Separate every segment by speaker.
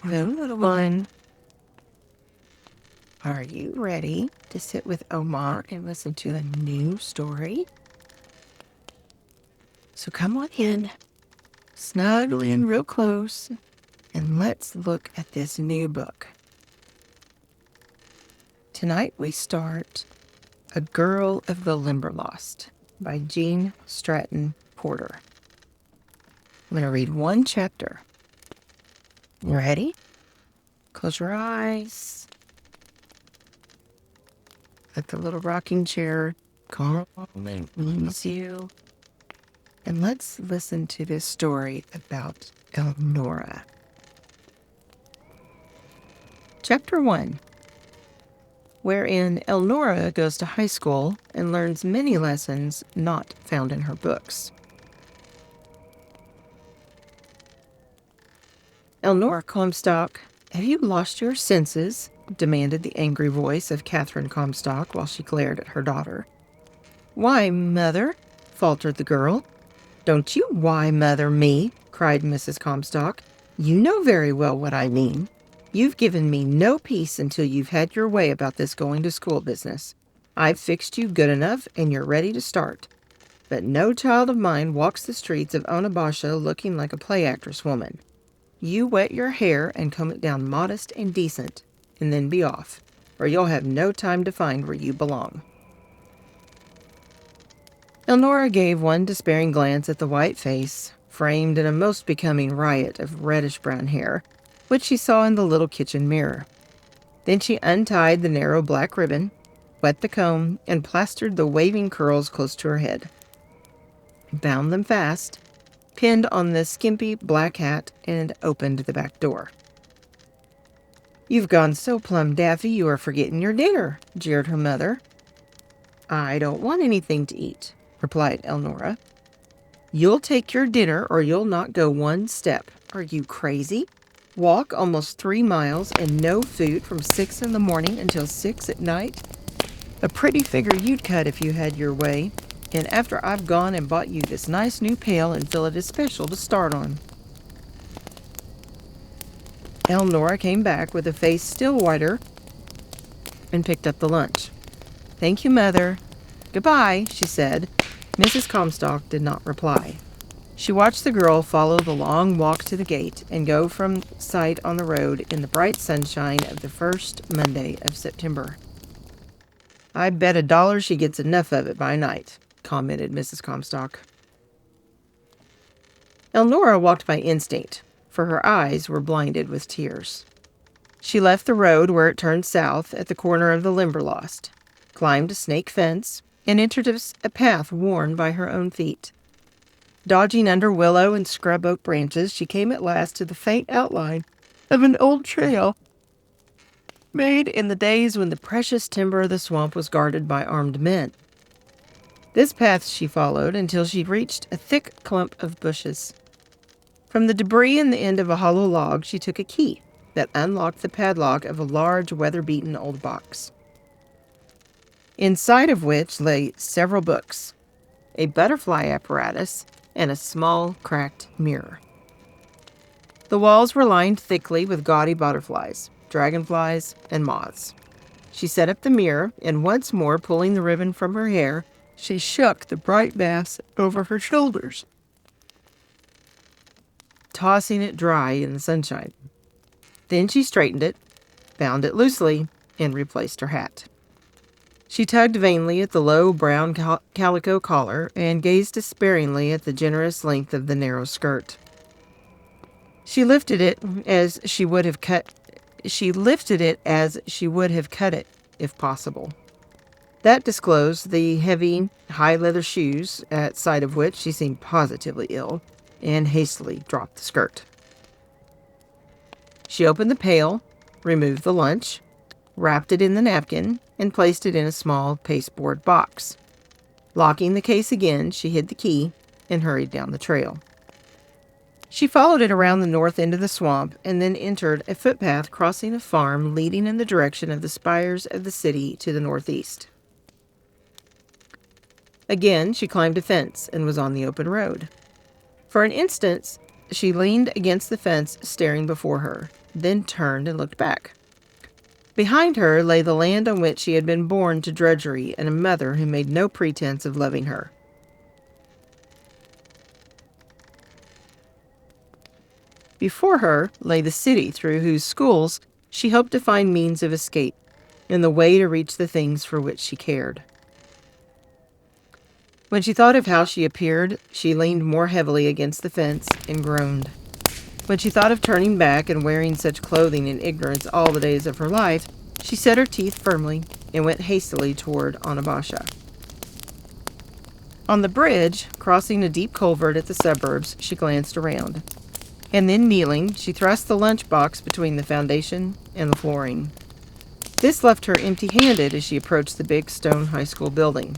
Speaker 1: Hello, little one. Are you ready to sit with Omar and listen to a new story? So come on in, snuggle in real close, and let's look at this new book. Tonight we start A Girl of the Limberlost by Jean Stratton Porter. I'm going to read one chapter. You ready? Close your eyes. Let the little rocking chair calm and ease you. And let's listen to this story about Elnora. Chapter 1. Wherein Elnora goes to high school and learns many lessons not found in her books. Elnora Comstock, have you lost your senses? Demanded the angry voice of Catherine Comstock while she glared at her daughter. Why, mother? Faltered the girl. Don't you why mother me, cried Mrs. Comstock. You know very well what I mean. You've given me no peace until you've had your way about this going to school business. I've fixed you good enough and you're ready to start. But no child of mine walks the streets of Onabasha looking like a play actress woman. You wet your hair and comb it down modest and decent, and then be off, or you'll have no time to find where you belong. Elnora gave one despairing glance at the white face, framed in a most becoming riot of reddish-brown hair, which she saw in the little kitchen mirror. Then she untied the narrow black ribbon, wet the comb, and plastered the waving curls close to her head. Bound them fast, pinned on the skimpy black hat, and opened the back door. You've gone so plumb daffy you are forgetting your dinner, jeered her mother. I don't want anything to eat, replied Elnora. You'll take your dinner or you'll not go one step. Are you crazy? Walk almost 3 miles and no food from 6 in the morning until 6 at night? A pretty figure you'd cut if you had your way. And after I've gone and bought you this nice new pail and fill it as special to start on. Elnora came back with a face still whiter and picked up the lunch. Thank you, Mother. Goodbye, she said. Mrs. Comstock did not reply. She watched the girl follow the long walk to the gate and go from sight on the road in the bright sunshine of the first Monday of September. I bet $1 she gets enough of it by night, commented Mrs. Comstock. Elnora walked by instinct, for her eyes were blinded with tears. She left the road where it turned south at the corner of the Limberlost, climbed a snake fence, and entered a path worn by her own feet. Dodging under willow and scrub oak branches, she came at last to the faint outline of an old trail made in the days when the precious timber of the swamp was guarded by armed men. This path she followed until she reached a thick clump of bushes. From the debris in the end of a hollow log, she took a key that unlocked the padlock of a large, weather-beaten old box, inside of which lay several books, a butterfly apparatus, and a small, cracked mirror. The walls were lined thickly with gaudy butterflies, dragonflies, and moths. She set up the mirror, and once more pulling the ribbon from her hair, she shook the bright mass over her shoulders, tossing it dry in the sunshine. Then she straightened it, bound it loosely, and replaced her hat. She tugged vainly at the low brown calico collar and gazed despairingly at the generous length of the narrow skirt. She lifted it as she would have cut it, if possible. That disclosed the heavy, high leather shoes, at sight of which she seemed positively ill, and hastily dropped the skirt. She opened the pail, removed the lunch, wrapped it in the napkin, and placed it in a small pasteboard box. Locking the case again, she hid the key and hurried down the trail. She followed it around the north end of the swamp and then entered a footpath crossing a farm leading in the direction of the spires of the city to the northeast. Again, she climbed a fence and was on the open road. For an instant, she leaned against the fence, staring before her. then turned and looked back. Behind her lay the land on which she had been born to drudgery and a mother who made no pretense of loving her. Before her lay the city through whose schools she hoped to find means of escape and the way to reach the things for which she cared. When she thought of how she appeared, she leaned more heavily against the fence and groaned. When she thought of turning back and wearing such clothing in ignorance all the days of her life, she set her teeth firmly and went hastily toward Onabasha. On the bridge, crossing a deep culvert at the suburbs, she glanced around. And then, kneeling, she thrust the lunchbox between the foundation and the flooring. This left her empty-handed as she approached the big stone high school building.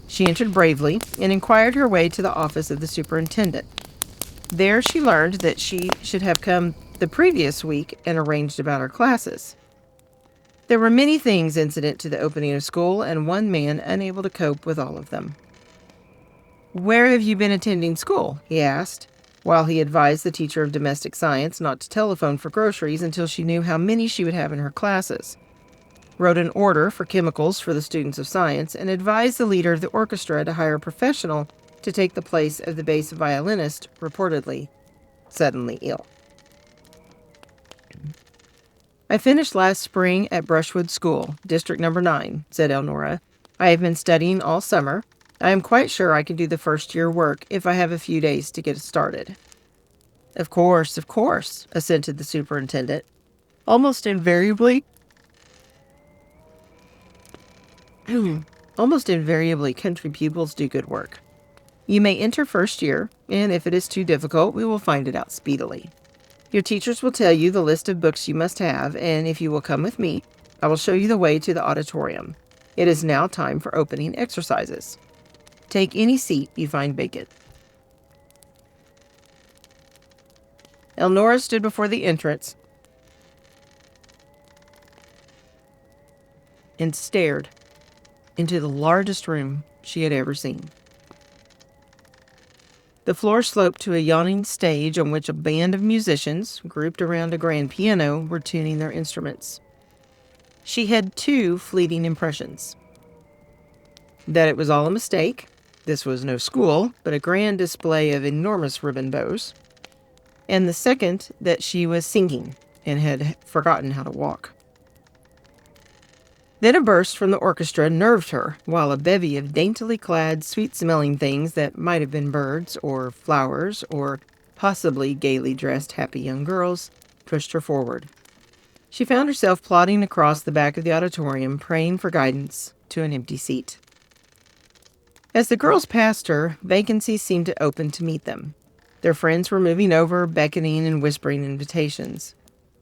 Speaker 1: She entered bravely and inquired her way to the office of the superintendent. There she learned that she should have come the previous week and arranged about her classes. There were many things incident to the opening of school, and one man unable to cope with all of them. "Where have you been attending school?" he asked, while he advised the teacher of domestic science not to telephone for groceries until she knew how many she would have in her classes, wrote an order for chemicals for the students of science, and advised the leader of the orchestra to hire a professional to take the place of the bass violinist, reportedly suddenly ill. "I finished last spring at Brushwood School, District Number 9, said Elnora. "I have been studying all summer. I am quite sure I can do the first-year work if I have a few days to get started." Of course, assented the superintendent. Almost invariably, country pupils do good work. You may enter first year, and if it is too difficult, we will find it out speedily. Your teachers will tell you the list of books you must have, and if you will come with me, I will show you the way to the auditorium. It is now time for opening exercises. Take any seat you find vacant. Elnora stood before the entrance and stared into the largest room she had ever seen. The floor sloped to a yawning stage on which a band of musicians, grouped around a grand piano, were tuning their instruments. She had two fleeting impressions. That it was all a mistake. This was no school, but a grand display of enormous ribbon bows. And the second, that she was singing and had forgotten how to walk. Then a burst from the orchestra nerved her, while a bevy of daintily clad, sweet-smelling things that might have been birds or flowers or possibly gaily dressed happy young girls pushed her forward. She found herself plodding across the back of the auditorium, praying for guidance to an empty seat. As the girls passed her, vacancies seemed to open to meet them. Their friends were moving over, beckoning and whispering invitations.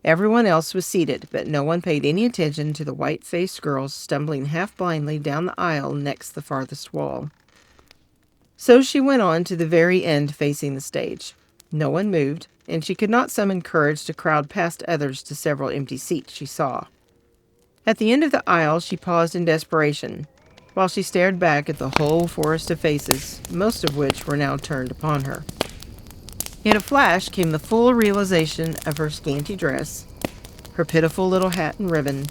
Speaker 1: Everyone else was seated, but no one paid any attention to the white-faced girls stumbling half-blindly down the aisle next the farthest wall. So she went on to the very end facing the stage. No one moved, and she could not summon courage to crowd past others to several empty seats she saw. At the end of the aisle, she paused in desperation, while she stared back at the whole forest of faces, most of which were now turned upon her. In a flash came the full realization of her scanty dress, her pitiful little hat and ribbon,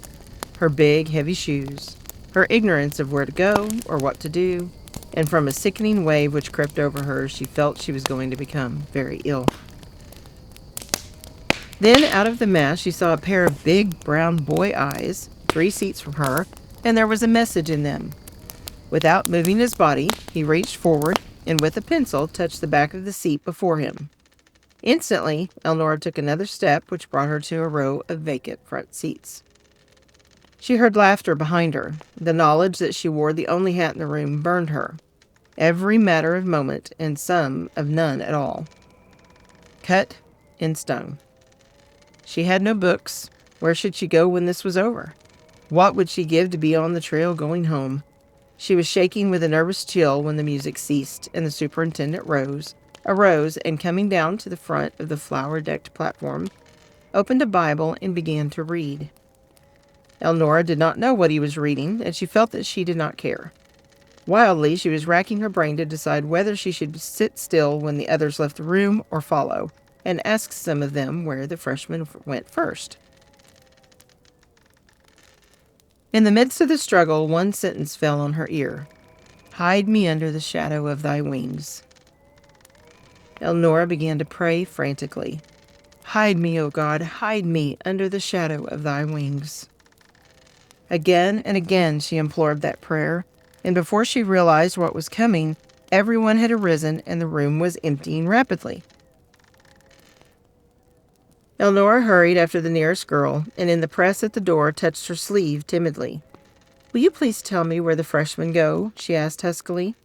Speaker 1: her big, heavy shoes, her ignorance of where to go or what to do, and from a sickening wave which crept over her, she felt she was going to become very ill. Then, out of the mass, she saw a pair of big, brown boy eyes, 3 seats from her, and there was a message in them. Without moving his body, he reached forward and with a pencil touched the back of the seat before him. Instantly, Elnora took another step, which brought her to a row of vacant front seats. She heard laughter behind her. The knowledge that she wore the only hat in the room burned her. Every matter of moment, and some of none at all. Cut in stone. She had no books. Where should she go when this was over? What would she give to be on the trail going home? She was shaking with a nervous chill when the music ceased, and the superintendent arose, and coming down to the front of the flower-decked platform, opened a Bible and began to read. Elnora did not know what he was reading, and she felt that she did not care. Wildly, she was racking her brain to decide whether she should sit still when the others left the room or follow. and asked some of them where the freshmen went first. In the midst of the struggle, one sentence fell on her ear. "Hide me under the shadow of thy wings." Elnora began to pray frantically. "Hide me, O God, hide me under the shadow of thy wings." Again and again she implored that prayer, and before she realized what was coming, everyone had arisen and the room was emptying rapidly. Elnora hurried after the nearest girl, and in the press at the door touched her sleeve timidly. "Will you please tell me where the freshmen go?" she asked huskily.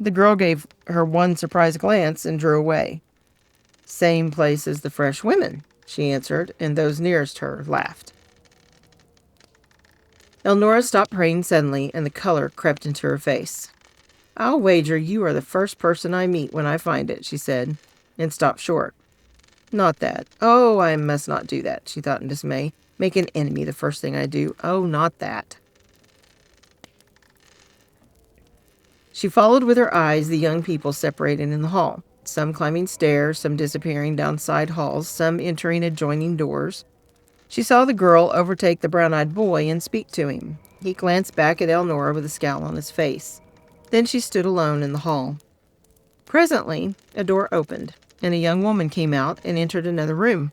Speaker 1: The girl gave her one surprised glance and drew away. "Same place as the fresh women," she answered, and those nearest her laughed. Elnora stopped praying suddenly, and the color crept into her face. "I'll wager you are the first person I meet when I find it," she said, and stopped short. "Not that. Oh, I must not do that," she thought in dismay. "Make an enemy the first thing I do. Oh, not that." She followed with her eyes the young people separated in the hall, some climbing stairs, some disappearing down side halls, some entering adjoining doors. She saw the girl overtake the brown-eyed boy and speak to him. He glanced back at Elnora with a scowl on his face. Then she stood alone in the hall. Presently, a door opened, and a young woman came out and entered another room.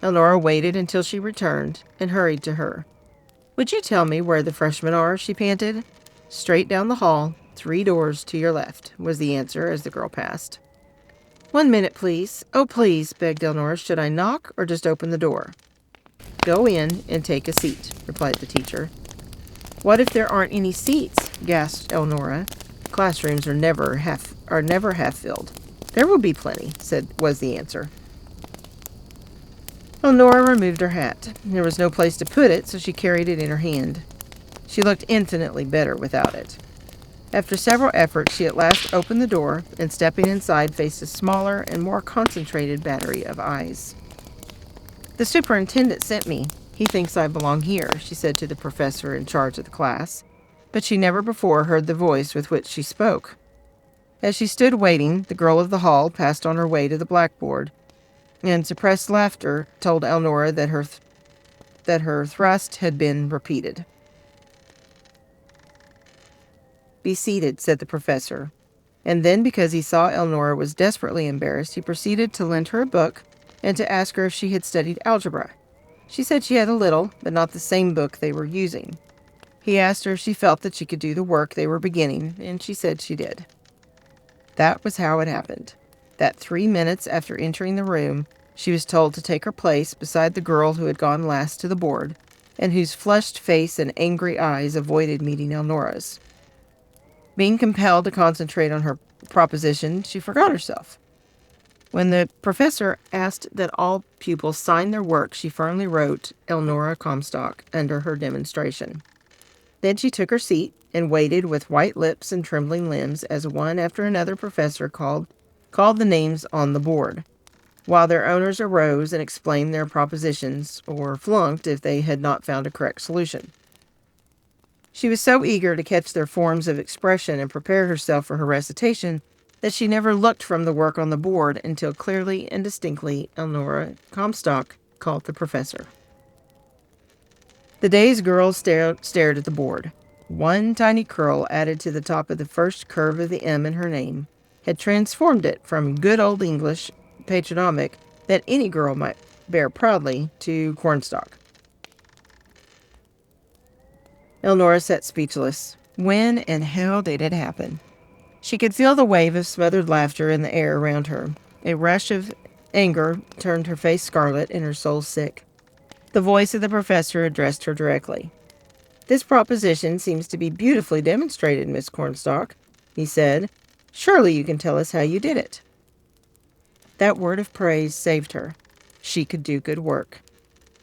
Speaker 1: Elnora waited until she returned and hurried to her. "Would you tell me where the freshmen are?" she panted. "Straight down the hall, 3 doors to your left," was the answer as the girl passed. "1 minute, please. Oh, please," begged Elnora. "Should I knock or just open the door?" "Go in and take a seat," replied the teacher. "What if there aren't any seats?" gasped Elnora. "Classrooms are never half filled." "There will be plenty," was the answer. Elnora removed her hat. There was no place to put it, so she carried it in her hand. She looked infinitely better without it. After several efforts, she at last opened the door, and stepping inside, faced a smaller and more concentrated battery of eyes. "The superintendent sent me. He thinks I belong here," she said to the professor in charge of the class. But she never before heard the voice with which she spoke. As she stood waiting, the girl of the hall passed on her way to the blackboard, and suppressed laughter told Elnora that her thrust had been repeated. "Be seated," said the professor. And then, because he saw Elnora was desperately embarrassed, he proceeded to lend her a book and to ask her if she had studied algebra. She said she had a little, but not the same book they were using. He asked her if she felt that she could do the work they were beginning, and she said she did. That was how it happened. That 3 minutes after entering the room, she was told to take her place beside the girl who had gone last to the board, and whose flushed face and angry eyes avoided meeting Elnora's. Being compelled to concentrate on her proposition, she forgot herself. When the professor asked that all pupils sign their work, she firmly wrote Elnora Comstock under her demonstration. Then she took her seat and waited with white lips and trembling limbs as one after another professor called the names on the board, while their owners arose and explained their propositions, or flunked if they had not found a correct solution. She was so eager to catch their forms of expression and prepare herself for her recitation that she never looked from the work on the board until clearly and distinctly Elnora Comstock called the professor. The dazed girl stared at the board. One tiny curl added to the top of the first curve of the M in her name had transformed it from good old English patronymic that any girl might bear proudly to cornstalk. Elnora sat speechless. When and how did it happen? She could feel the wave of smothered laughter in the air around her. A rush of anger turned her face scarlet and her soul sick. The voice of the professor addressed her directly. "This proposition seems to be beautifully demonstrated, Miss Cornstalk," he said. "Surely you can tell us how you did it." That word of praise saved her. She could do good work.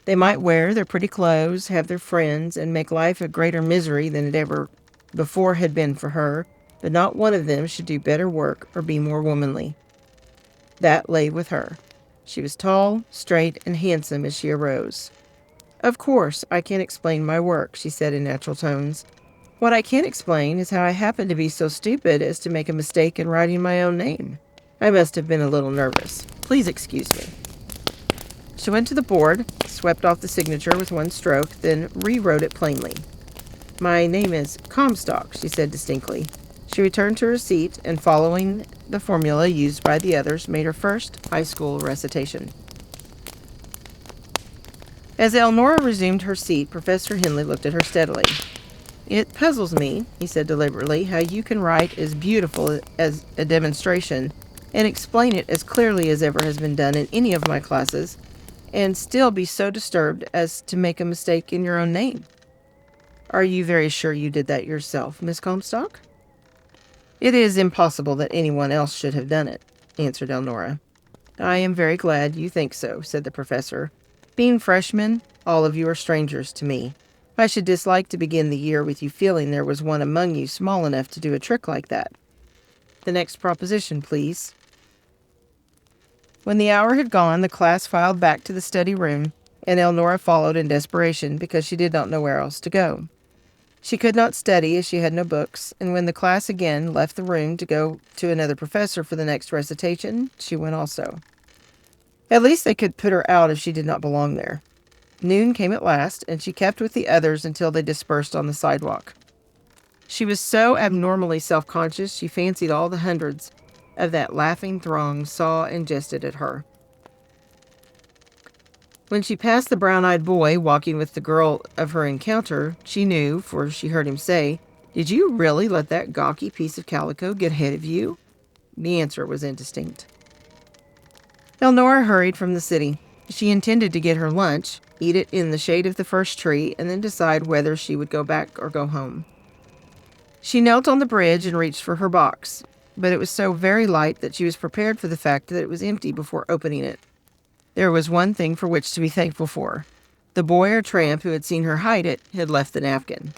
Speaker 1: They might wear their pretty clothes, have their friends, and make life a greater misery than it ever before had been for her, but not one of them should do better work or be more womanly. That lay with her. She was tall, straight, and handsome as she arose. "Of course, I can't explain my work," she said in natural tones. "What I can explain is how I happened to be so stupid as to make a mistake in writing my own name." I must have been a little nervous. Please excuse me." She went to the board, swept off the signature with one stroke, then rewrote it plainly. "My name is Comstock," she said distinctly. She returned to her seat and, following the formula used by the others, made her first high school recitation. As Elnora resumed her seat, Professor Henley looked at her steadily. "It puzzles me," he said deliberately, "how you can write as beautiful as a demonstration and explain it as clearly as ever has been done in any of my classes, and still be so disturbed as to make a mistake in your own name. Are you very sure you did that yourself, Miss Comstock?" "It is impossible that anyone else should have done it," answered Elnora. "I am very glad you think so," said the professor. "Being freshmen, all of you are strangers to me. I should dislike to begin the year with you feeling there was one among you small enough to do a trick like that. The next proposition, please." When the hour had gone, the class filed back to the study room, and Elnora followed in desperation because she did not know where else to go. She could not study as she had no books, and when the class again left the room to go to another professor for the next recitation, she went also. At least they could put her out if she did not belong there. Noon came at last, and she kept with the others until they dispersed on the sidewalk. She was so abnormally self-conscious she fancied all the hundreds of that laughing throng saw and jested at her. When she passed the brown-eyed boy walking with the girl of her encounter, she knew, for she heard him say, "Did you really let that gawky piece of calico get ahead of you?" The answer was indistinct. Elnora hurried from the city. She intended to get her lunch, eat it in the shade of the first tree, and then decide whether she would go back or go home. She knelt on the bridge and reached for her box, but it was so very light that she was prepared for the fact that it was empty before opening it. There was one thing for which to be thankful for. The boy or tramp who had seen her hide it had left the napkin.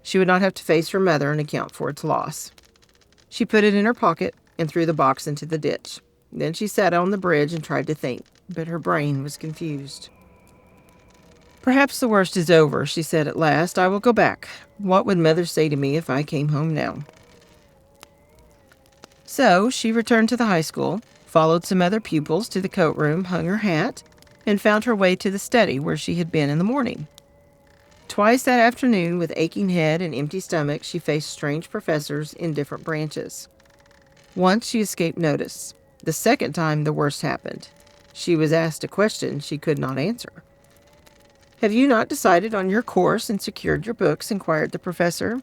Speaker 1: She would not have to face her mother and account for its loss. She put it in her pocket and threw the box into the ditch. Then she sat on the bridge and tried to think, but her brain was confused. "Perhaps the worst is over," she said at last. "I will go back. What would Mother say to me if I came home now?" So she returned to the high school, followed some other pupils to the coat room, hung her hat, and found her way to the study where she had been in the morning. Twice that afternoon, with aching head and empty stomach, she faced strange professors in different branches. Once she escaped notice. The second time, the worst happened. She was asked a question she could not answer. "Have you not decided on your course and secured your books?" inquired the professor.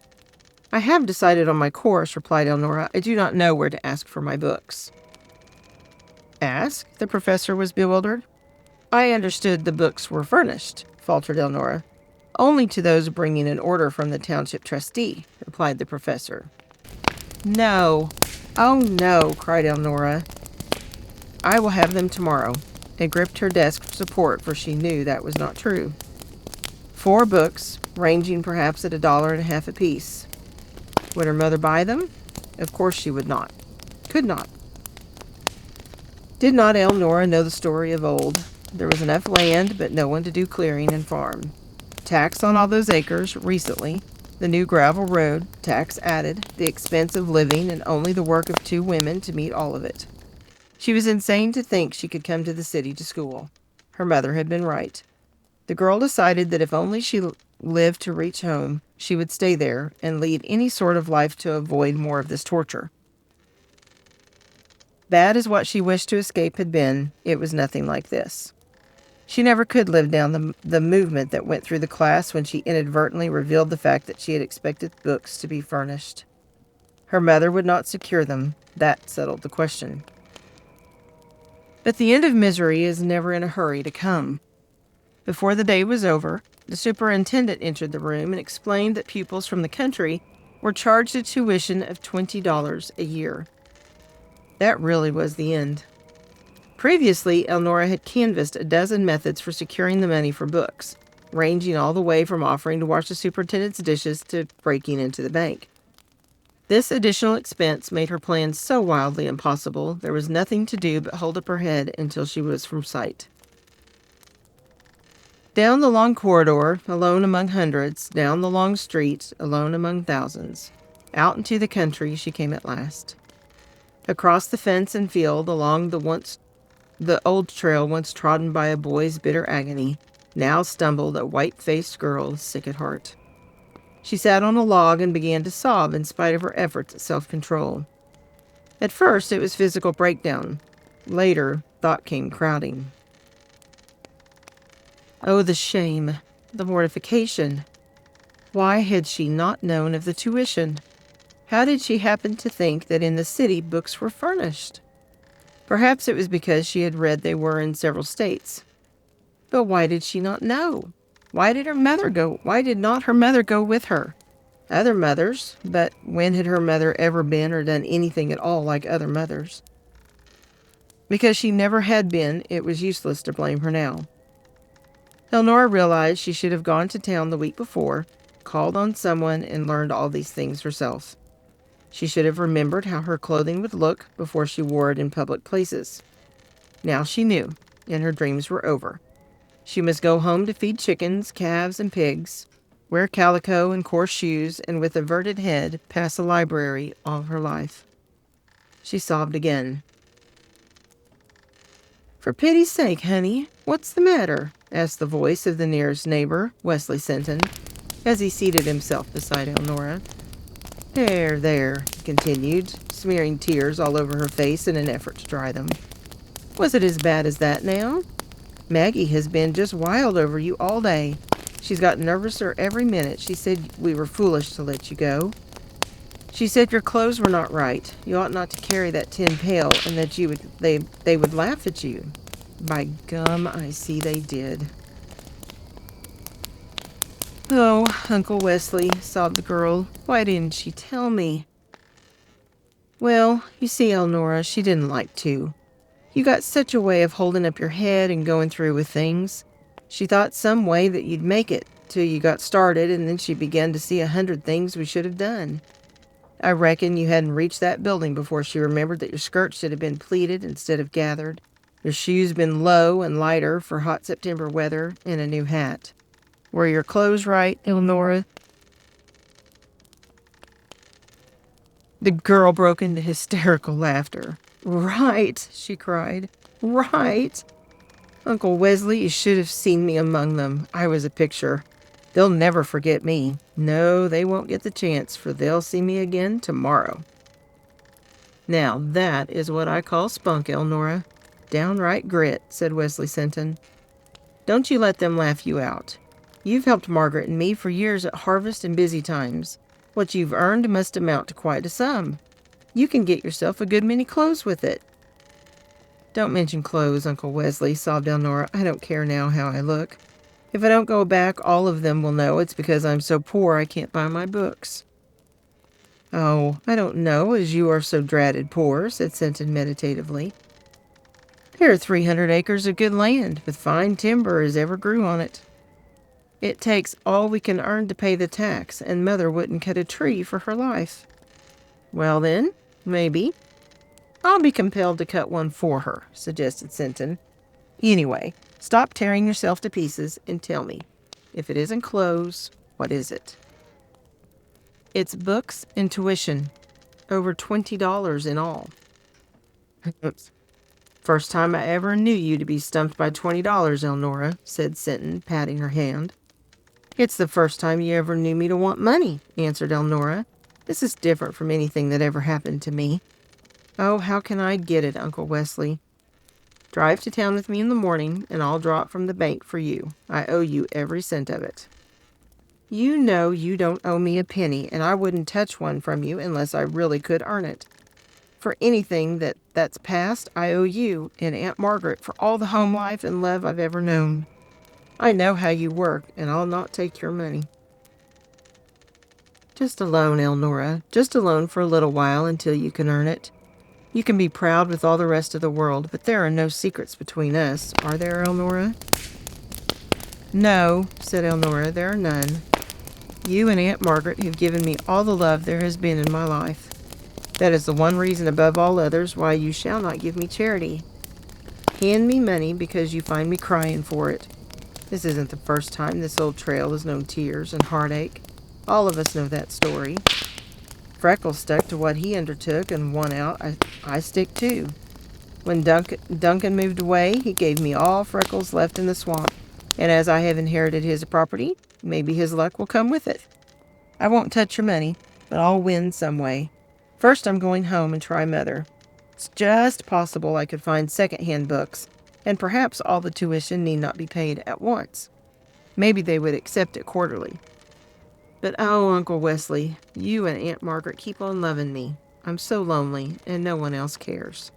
Speaker 1: "I have decided on my course," replied Elnora. "I do not know where to ask for my books." "Ask?" The professor was bewildered. "I understood the books were furnished," faltered Elnora. "Only to those bringing an order from the township trustee," replied the professor. "No. Oh, no," cried Elnora. "I will have them tomorrow," and gripped her desk for support, for she knew that was not true. 4 books, ranging perhaps at $1.50 apiece. Would her mother buy them? Of course she would not. Could not. Did not Elnora know the story of old? There was enough land, but no one to do clearing and farm. Tax on all those acres, recently. The new gravel road, tax added, the expense of living, and only the work of 2 women to meet all of it. She was insane to think she could come to the city to school. Her mother had been right. The girl decided that if only she lived to reach home, she would stay there and lead any sort of life to avoid more of this torture. Bad as what she wished to escape had been, it was nothing like this. She never could live down the movement that went through the class when she inadvertently revealed the fact that she had expected books to be furnished. Her mother would not secure them. That settled the question. But the end of misery is never in a hurry to come. Before the day was over, the superintendent entered the room and explained that pupils from the country were charged a tuition of $20 a year. That really was the end. Previously, Elnora had canvassed a dozen methods for securing the money for books, ranging all the way from offering to wash the superintendent's dishes to breaking into the bank. This additional expense made her plans so wildly impossible, there was nothing to do but hold up her head until she was from sight. Down the long corridor, alone among hundreds, down the long street, alone among thousands. Out into the country she came at last. Across the fence and field, along the old trail once trodden by a boy's bitter agony, now stumbled a white-faced girl sick at heart. She sat on a log and began to sob in spite of her efforts at self-control. At first, it was physical breakdown. Later, thought came crowding. Oh, the shame, the mortification. Why had she not known of the tuition? How did she happen to think that in the city books were furnished? Perhaps it was because she had read they were in several states. But why did she not know? Why did not her mother go with her? Other mothers, but when had her mother ever been or done anything at all like other mothers? Because she never had been, it was useless to blame her now. Elnora realized she should have gone to town the week before, called on someone, and learned all these things herself. She should have remembered how her clothing would look before she wore it in public places. Now she knew, and her dreams were over. She must go home to feed chickens, calves, and pigs, wear calico and coarse shoes, and with averted head pass a library all her life. She sobbed again. "For pity's sake, honey, what's the matter?" asked the voice of the nearest neighbor, Wesley Sinton, as he seated himself beside Elnora. There, there, he continued, smearing tears all over her face in an effort to dry them. "Was it as bad as that now? Maggie has been just wild over you all day. She's got nervouser every minute. She said we were foolish to let you go. She said your clothes were not right. You ought not to carry that tin pail, and that they would laugh at you. By gum, I see they did." "Oh, Uncle Wesley," sobbed the girl. "Why didn't she tell me?" "Well, you see, Elnora, she didn't like to. You got such a way of holding up your head and going through with things. She thought some way that you'd make it till you got started, and then she began to see 100 things we should have done. I reckon you hadn't reached that building before she remembered that your skirts should have been pleated instead of gathered, your shoes been low and lighter for hot September weather, and a new hat. Were your clothes right, Elnora?" The girl broke into hysterical laughter. "Right," she cried. "Right. Uncle Wesley, you should have seen me among them. I was a picture. They'll never forget me. No, they won't get the chance, for they'll see me again tomorrow." "Now that is what I call spunk, Elnora. Downright grit," said Wesley Sinton. "Don't you let them laugh you out. You've helped Margaret and me for years at harvest and busy times. What you've earned must amount to quite a sum. You can get yourself a good many clothes with it." "Don't mention clothes, Uncle Wesley," sobbed Elnora. "I don't care now how I look. If I don't go back, all of them will know it's because I'm so poor I can't buy my books." "Oh, I don't know, as you are so dratted poor," said Sinton meditatively. "There are 300 acres of good land, with fine timber as ever grew on it. It takes all we can earn to pay the tax, and Mother wouldn't cut a tree for her life." "Well then, maybe I'll be compelled to cut one for her," suggested Sinton. "Anyway, stop tearing yourself to pieces and tell me, if it isn't clothes, what is it?" "It's books and tuition. Over $20 in all." "First time I ever knew you to be stumped by $20, Elnora," said Sinton, patting her hand. "It's the first time you ever knew me to want money," answered Elnora. "This is different from anything that ever happened to me." "Oh, how can I get it, Uncle Wesley?" "Drive to town with me in the morning, and I'll draw it from the bank for you. I owe you every cent of it." "You know you don't owe me a penny, and I wouldn't touch one from you unless I really could earn it. For anything that's past, I owe you and Aunt Margaret for all the home life and love I've ever known. I know how you work, and I'll not take your money." "Just a loan, Elnora. Just a loan for a little while until you can earn it. You can be proud with all the rest of the world, but there are no secrets between us, are there, Elnora?" "No," said Elnora, "there are none. You and Aunt Margaret have given me all the love there has been in my life. That is the one reason above all others why you shall not give me charity. Hand me money because you find me crying for it. This isn't the first time this old trail has known tears and heartache. All of us know that story. Freckles stuck to what he undertook and won out. I stick too. When Duncan moved away, he gave me all Freckles left in the swamp, and as I have inherited his property, maybe his luck will come with it. I won't touch your money, but I'll win some way. First, I'm going home and try Mother. It's just possible I could find second-hand books, and perhaps all the tuition need not be paid at once. Maybe they would accept it quarterly. But oh, Uncle Wesley, you and Aunt Margaret keep on loving me. I'm so lonely, and no one else cares.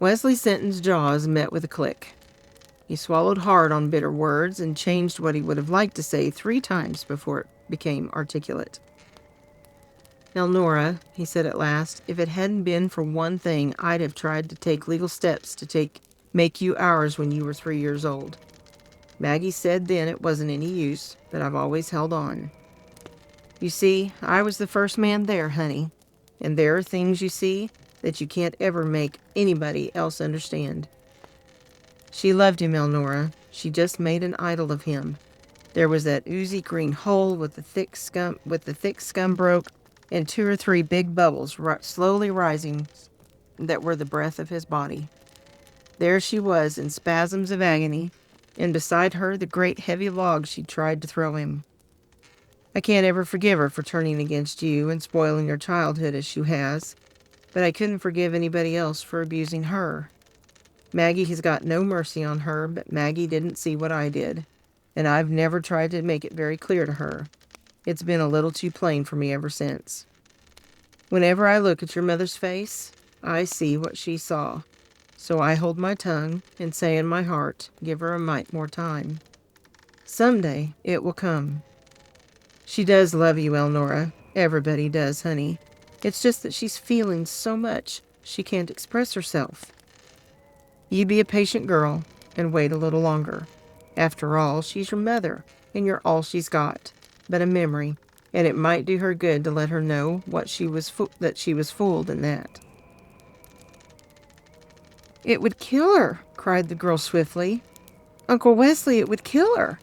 Speaker 1: Wesley Sinton's jaws met with a click. He swallowed hard on bitter words and changed what he would have liked to say 3 times before it became articulate. Elnora, he said at last, if it hadn't been for one thing, I'd have tried to take legal steps to make you ours when you were 3 years old. Maggie said then it wasn't any use, but I've always held on. You see, I was the first man there, honey, and there are things, you see, that you can't ever make anybody else understand. She loved him, Elnora. She just made an idol of him. There was that oozy green hole with the thick scum broke, and 2 or 3 big bubbles slowly rising that were the breath of his body. There she was in spasms of agony, and beside her the great heavy log she tried to throw him. I can't ever forgive her for turning against you and spoiling your childhood as she has, but I couldn't forgive anybody else for abusing her. Maggie has got no mercy on her, but Maggie didn't see what I did, and I've never tried to make it very clear to her. It's been a little too plain for me ever since. Whenever I look at your mother's face, I see what she saw, so I hold my tongue and say in my heart, give her a mite more time. Someday it will come. She does love you, Elnora. Everybody does, honey. It's just that she's feeling so much she can't express herself. You be a patient girl and wait a little longer. After all, she's your mother, and you're all she's got, but a memory, and it might do her good to let her know that she was fooled in that. It would kill her, cried the girl swiftly. Uncle Wesley, it would kill her.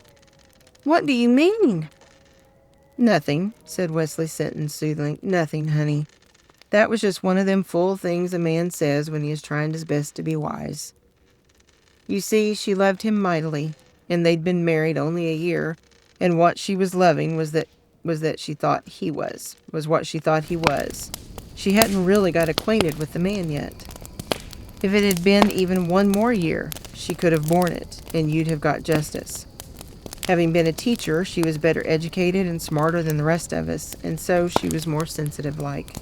Speaker 1: What do you mean? Nothing, said Wesley Sinton soothingly. Nothing, honey. That was just one of them fool things a man says when he is trying his best to be wise. You see, she loved him mightily, and they'd been married only a year, and what she was loving was what she thought he was. She hadn't really got acquainted with the man yet. If it had been even one more year, she could have borne it, and you'd have got justice. Having been a teacher, she was better educated and smarter than the rest of us, and so she was more sensitive-like.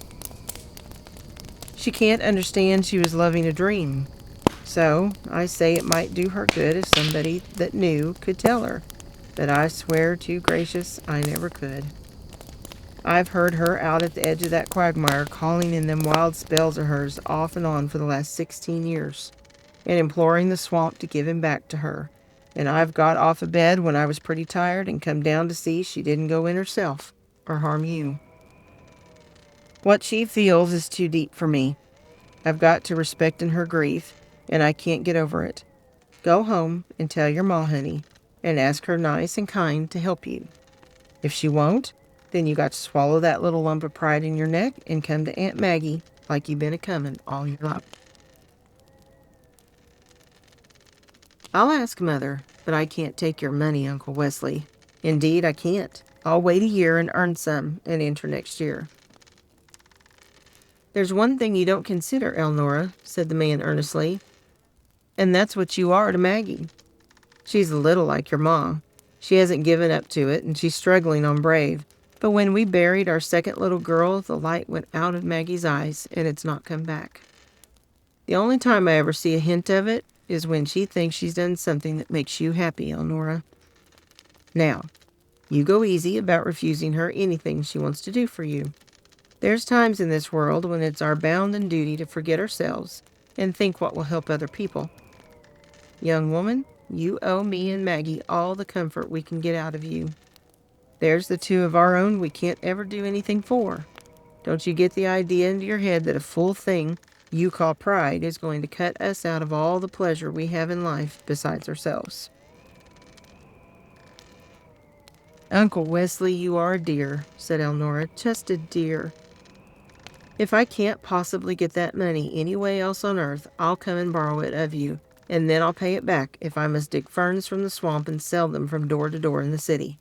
Speaker 1: She can't understand she was loving a dream. So, I say it might do her good if somebody that knew could tell her, but I swear to gracious I never could. I've heard her out at the edge of that quagmire calling in them wild spells of hers off and on for the last 16 years, and imploring the swamp to give him back to her. And I've got off of bed when I was pretty tired and come down to see she didn't go in herself or harm you. What she feels is too deep for me. I've got to respect in her grief, and I can't get over it. Go home and tell your ma, honey, and ask her nice and kind to help you. If she won't, then you got to swallow that little lump of pride in your neck and come to Aunt Maggie like you've been a-comin' all your life. I'll ask Mother, but I can't take your money, Uncle Wesley. Indeed, I can't. I'll wait a year and earn some and enter next year. There's one thing you don't consider, Elnora, said the man earnestly, and that's what you are to Maggie. She's a little like your ma. She hasn't given up to it, and she's struggling on brave. But when we buried our second little girl, the light went out of Maggie's eyes, and it's not come back. The only time I ever see a hint of it is when she thinks she's done something that makes you happy, Elnora. Now, you go easy about refusing her anything she wants to do for you. There's times in this world when it's our bounden duty to forget ourselves and think what will help other people. Young woman, you owe me and Maggie all the comfort we can get out of you. There's the 2 of our own we can't ever do anything for. Don't you get the idea into your head that a fool thing you call pride is going to cut us out of all the pleasure we have in life besides ourselves. Uncle Wesley, you are a dear, said Elnora, just a dear. If I can't possibly get that money any way else on earth, I'll come and borrow it of you, and then I'll pay it back if I must dig ferns from the swamp and sell them from door to door in the city.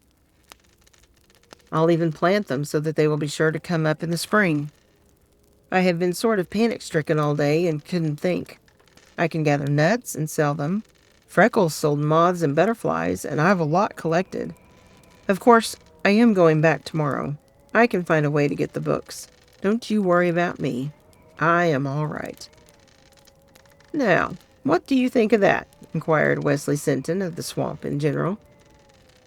Speaker 1: I'll even plant them so that they will be sure to come up in the spring. I have been sort of panic-stricken all day and couldn't think. I can gather nuts and sell them. Freckles sold moths and butterflies, and I have a lot collected. Of course, I am going back tomorrow. I can find a way to get the books. Don't you worry about me. I am all right. Now, what do you think of that? Inquired Wesley Sinton of the swamp in general.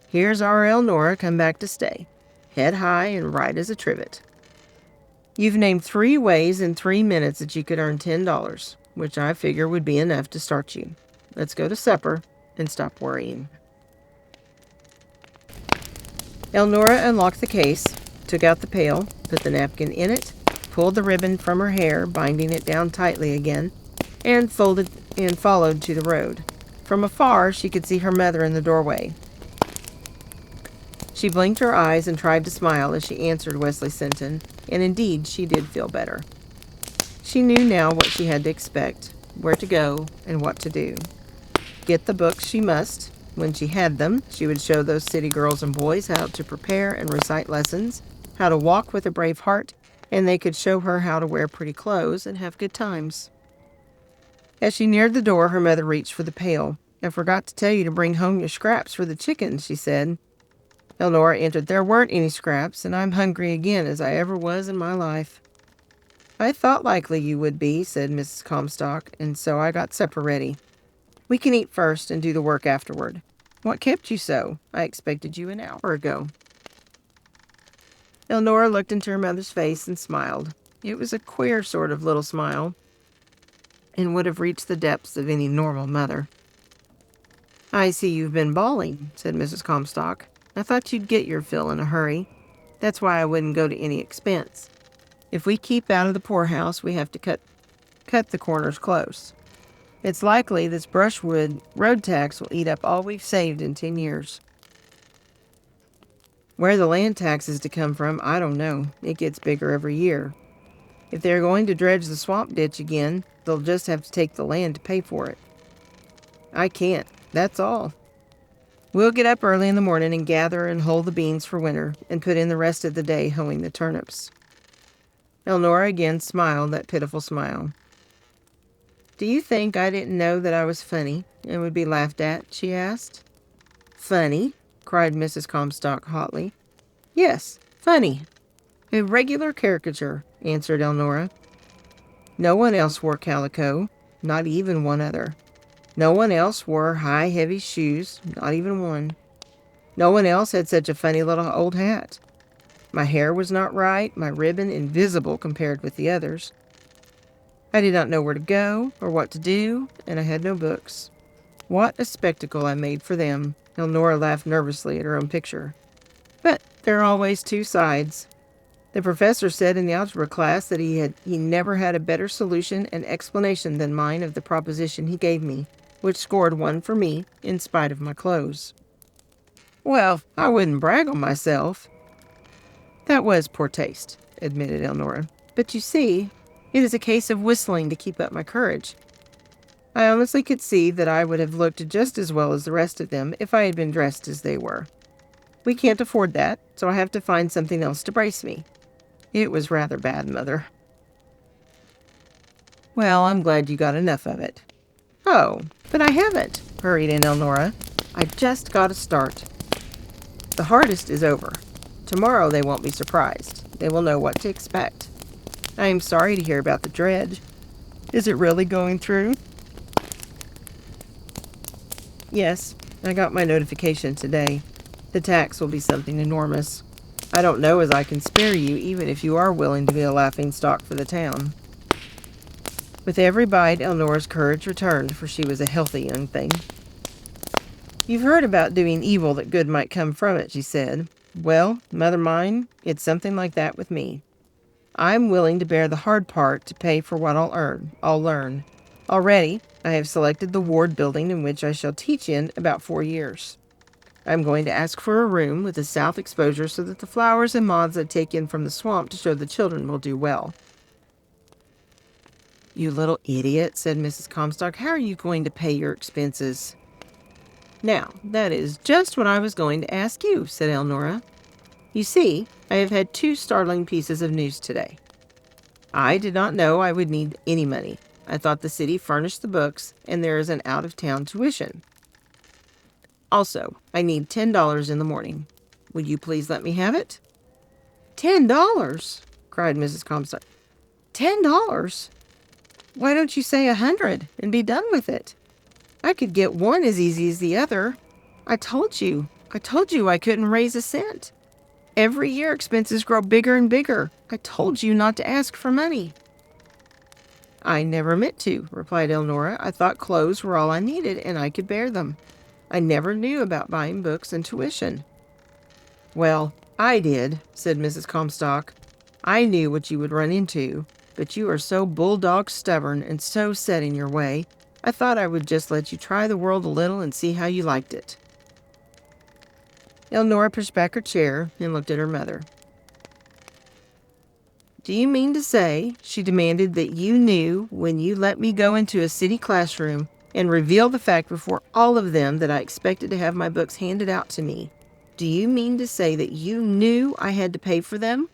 Speaker 1: Here's our Elnora come back to stay, head high and right as a trivet. You've named 3 ways in 3 minutes that you could earn $10, which I figure would be enough to start you. Let's go to supper and stop worrying. Elnora unlocked the case, took out the pail, put the napkin in it, pulled the ribbon from her hair, binding it down tightly again, and followed to the road. From afar, she could see her mother in the doorway. She blinked her eyes and tried to smile as she answered Wesley Sinton, and indeed she did feel better. She knew now what she had to expect, where to go, and what to do. Get the books she must. When she had them, she would show those city girls and boys how to prepare and recite lessons, how to walk with a brave heart, and they could show her how to wear pretty clothes and have good times. As she neared the door, her mother reached for the pail. I forgot to tell you to bring home your scraps for the chickens, she said. Elnora answered, there weren't any scraps, and I'm hungry again as I ever was in my life. I thought likely you would be, said Mrs. Comstock, and so I got supper ready. We can eat first and do the work afterward. What kept you so? I expected you an hour ago. Elnora looked into her mother's face and smiled. It was a queer sort of little smile, and would have reached the depths of any normal mother. I see you've been bawling, said Mrs. Comstock. I thought you'd get your fill in a hurry. That's why I wouldn't go to any expense. If we keep out of the poorhouse, we have to cut the corners close. It's likely this brushwood road tax will eat up all we've saved in 10 years. Where the land tax is to come from, I don't know. It gets bigger every year. If they're going to dredge the swamp ditch again, they'll just have to take the land to pay for it. I can't. That's all. We'll get up early in the morning and gather and hull the beans for winter and put in the rest of the day hoeing the turnips. Elnora again smiled that pitiful smile. Do you think I didn't know that I was funny and would be laughed at? She asked. Funny? Cried Mrs. Comstock hotly. Yes, funny. A regular caricature, answered Elnora. No one else wore calico, not even one other. No one else wore high, heavy shoes, not even one. No one else had such a funny little old hat. My hair was not right, my ribbon invisible compared with the others. I did not know where to go or what to do, and I had no books. What a spectacle I made for them. Elnora laughed nervously at her own picture. But there are always 2 sides. The professor said in the algebra class that he never had a better solution and explanation than mine of the proposition he gave me, which scored 1 for me in spite of my clothes. Well, I wouldn't brag on myself. That was poor taste, admitted Elnora. But you see, it is a case of whistling to keep up my courage. I honestly could see that I would have looked just as well as the rest of them if I had been dressed as they were. We can't afford that, so I have to find something else to brace me. It was rather bad, Mother. Well, I'm glad you got enough of it. Oh, but I haven't, hurried in Elnora. I just got to start. The hardest is over. Tomorrow they won't be surprised. They will know what to expect. I am sorry to hear about the dredge. Is it really going through? Yes, I got my notification today. The tax will be something enormous. I don't know as I can spare you, even if you are willing to be a laughingstock for the town. With every bite, Elnora's courage returned, for she was a healthy young thing. You've heard about doing evil that good might come from it, she said. Well, mother mine, it's something like that with me. I'm willing to bear the hard part to pay for what I'll learn. Already, I have selected the ward building in which I shall teach in about 4 years. I'm going to ask for a room with a south exposure so that the flowers and moths I take in from the swamp to show the children will do well." "You little idiot," said Mrs. Comstock. "How are you going to pay your expenses?" "Now, that is just what I was going to ask you," said Elnora. "You see, I have had two startling pieces of news today. I did not know I would need any money. I thought the city furnished the books, and there is an out-of-town tuition. Also, I need $10 in the morning. Would you please let me have it?" "$10?" cried Mrs. Comstock. "$10? Why don't you say 100 and be done with it? I could get one as easy as the other. I told you I couldn't raise a cent. Every year expenses grow bigger and bigger. I told you not to ask for money." "I never meant to," replied Elnora. "I thought clothes were all I needed, and I could bear them. I never knew about buying books and tuition." "Well, I did," said Mrs. Comstock. "I knew what you would run into, but you are so bulldog stubborn and so set in your way, I thought I would just let you try the world a little and see how you liked it." Elnora pushed back her chair and looked at her mother. "Do you mean to say," she demanded, "that you knew when you let me go into a city classroom and reveal the fact before all of them that I expected to have my books handed out to me? Do you mean to say that you knew I had to pay for them?"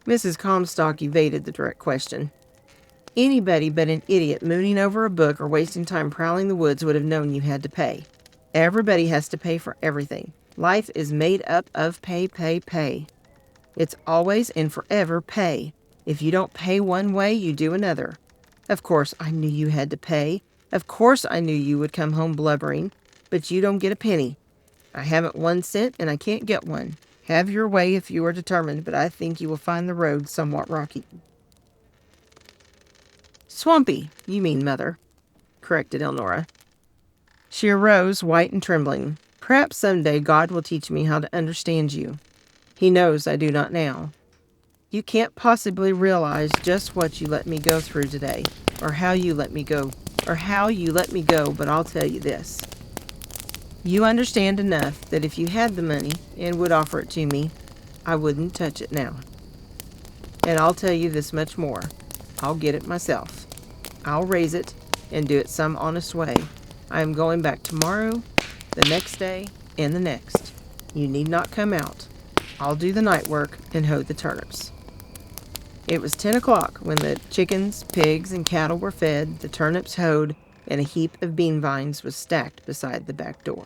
Speaker 1: Mrs. Comstock evaded the direct question. Anybody but an idiot mooning over a book or wasting time prowling the woods would have known you had to pay. Everybody has to pay for everything. Life is made up of pay, pay, pay. It's always and forever pay. If you don't pay one way, you do another. Of course, I knew you had to pay. Of course, I knew you would come home blubbering. But you don't get a penny. I haven't 1 cent, and I can't get one. Have your way if you are determined, but I think you will find the road somewhat rocky." "Swampy, you mean, Mother," corrected Elnora. She arose, white and trembling. "Perhaps someday God will teach me how to understand you. He knows I do not now. You can't possibly realize just what you let me go through today, or how you let me go, but I'll tell you this. You understand enough that if you had the money and would offer it to me, I wouldn't touch it now. And I'll tell you this much more. I'll get it myself. I'll raise it and do it some honest way. I am going back tomorrow, the next day, and the next. You need not come out. I'll do the night work and hoe the turnips." It was 10 o'clock when the chickens, pigs, and cattle were fed, the turnips hoed, and a heap of bean vines was stacked beside the back door.